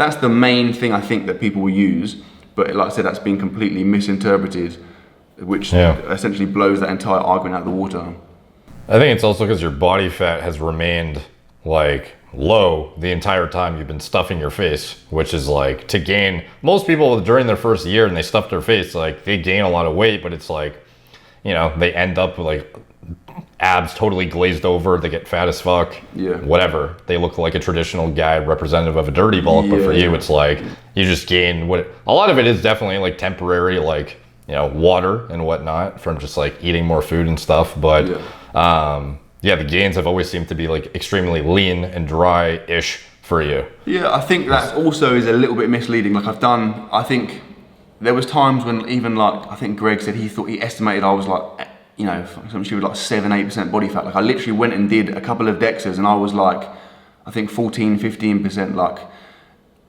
that's the main thing I think that people will use. But like I said, that's been completely misinterpreted, which essentially blows that entire argument out of the water. I think it's also because your body fat has remained like low the entire time you've been stuffing your face, which is like to gain. Most people during their first year and they stuff their face, like they gain a lot of weight, but it's like, you know, they end up with like abs totally glazed over, they get fat as fuck, whatever. They look like a traditional guy representative of a dirty bulk, but for you, it's like you just gain a lot of it is definitely like temporary, like, you know, water and whatnot from just like eating more food and stuff. But the gains have always seemed to be like extremely lean and dry-ish for you. Yeah, I think that also is a little bit misleading. Like I think there was times when even like, I think Greg said he estimated I was like, you know, some shit with like 7-8% body fat. Like I literally went and did a couple of DEXAs and I was like, I think 14-15%, like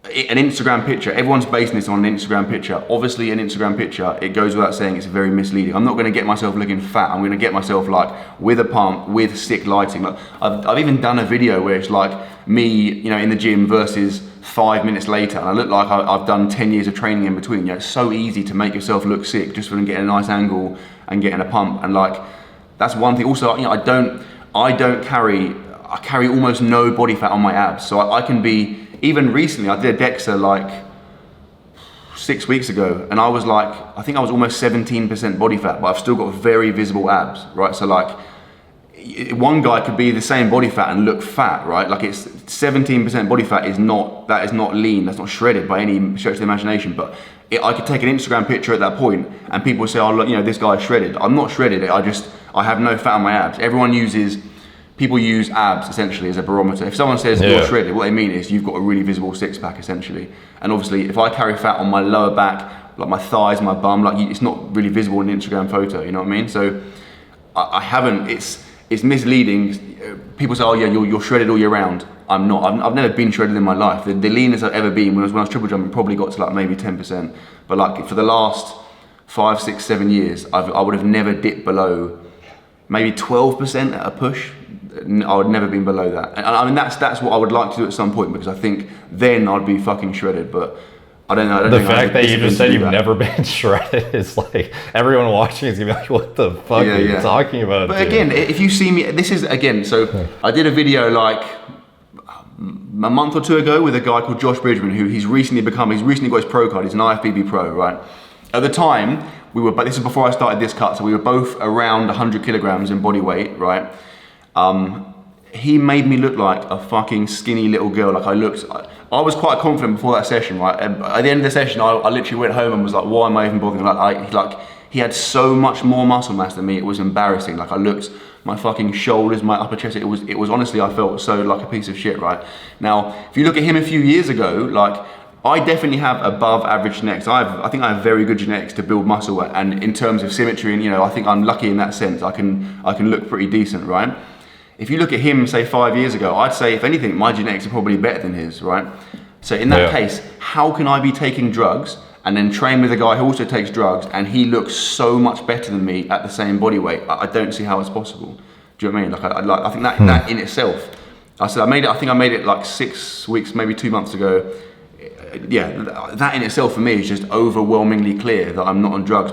an Instagram picture. Everyone's basing this on an Instagram picture. Obviously an Instagram picture, it goes without saying, it's very misleading. I'm not gonna get myself looking fat. I'm gonna get myself like with a pump, with sick lighting. Like I've even done a video where it's like me, you know, in the gym versus 5 minutes later, and I look like I've done 10 years of training in between. You know, it's so easy to make yourself look sick just from getting a nice angle and getting a pump. And like, that's one thing. Also, you know, I carry almost no body fat on my abs. So I can be, even recently, I did a DEXA like 6 weeks ago, and I was like, I think I was almost 17% body fat, but I've still got very visible abs, right? So like, one guy could be the same body fat and look fat, right? Like it's 17% body fat is not lean, that's not shredded by any stretch of the imagination, but I could take an Instagram picture at that point and people would say, oh look, you know, this guy's shredded. I'm not shredded, I have no fat on my abs. People use abs essentially as a barometer. If someone says you're shredded, what they mean is you've got a really visible six pack essentially. And obviously if I carry fat on my lower back, like my thighs, my bum, like it's not really visible in an Instagram photo, you know what I mean? So I haven't, it's misleading. People say, oh yeah, you're shredded all year round. I'm not. I've never been shredded in my life. The leanest I've ever been when I was triple jumping probably got to like maybe 10%. But like for the last 5, 6, 7 years, I would have never dipped below maybe 12% at a push. I would never been below that. And I mean, that's what I would like to do at some point because I think then I'd be fucking shredded. But I don't know. The fact that you just said you've never been shredded is like, everyone watching is gonna be like, what the fuck are you talking about? But again, if you see me, this is, again, so I did a video like a month or two ago with a guy called Josh Bridgman, who he's recently got his pro card, he's an IFBB pro, right? At the time, but this is before I started this cut, so we were both around 100 kilograms in body weight, right? He made me look like a fucking skinny little girl. Like I was quite confident before that session, right? And at the end of the session, I literally went home and was like, why am I even bothering? Like he had so much more muscle mass than me, it was embarrassing. Like I looked, my fucking shoulders, my upper chest, it was honestly, I felt so like a piece of shit, right? Now, if you look at him a few years ago, like I definitely have above average genetics. I think I have very good genetics to build muscle, and in terms of symmetry, and you know, I think I'm lucky in that sense. I can look pretty decent, right? If you look at him, say 5 years ago, I'd say if anything, my genetics are probably better than his, right? So in that case, how can I be taking drugs and then train with a guy who also takes drugs and he looks so much better than me at the same body weight? I don't see how it's possible. Do you know what I mean? Like I think that in itself, I think I made it like 6 weeks, maybe 2 months ago. Yeah, that in itself for me is just overwhelmingly clear that I'm not on drugs.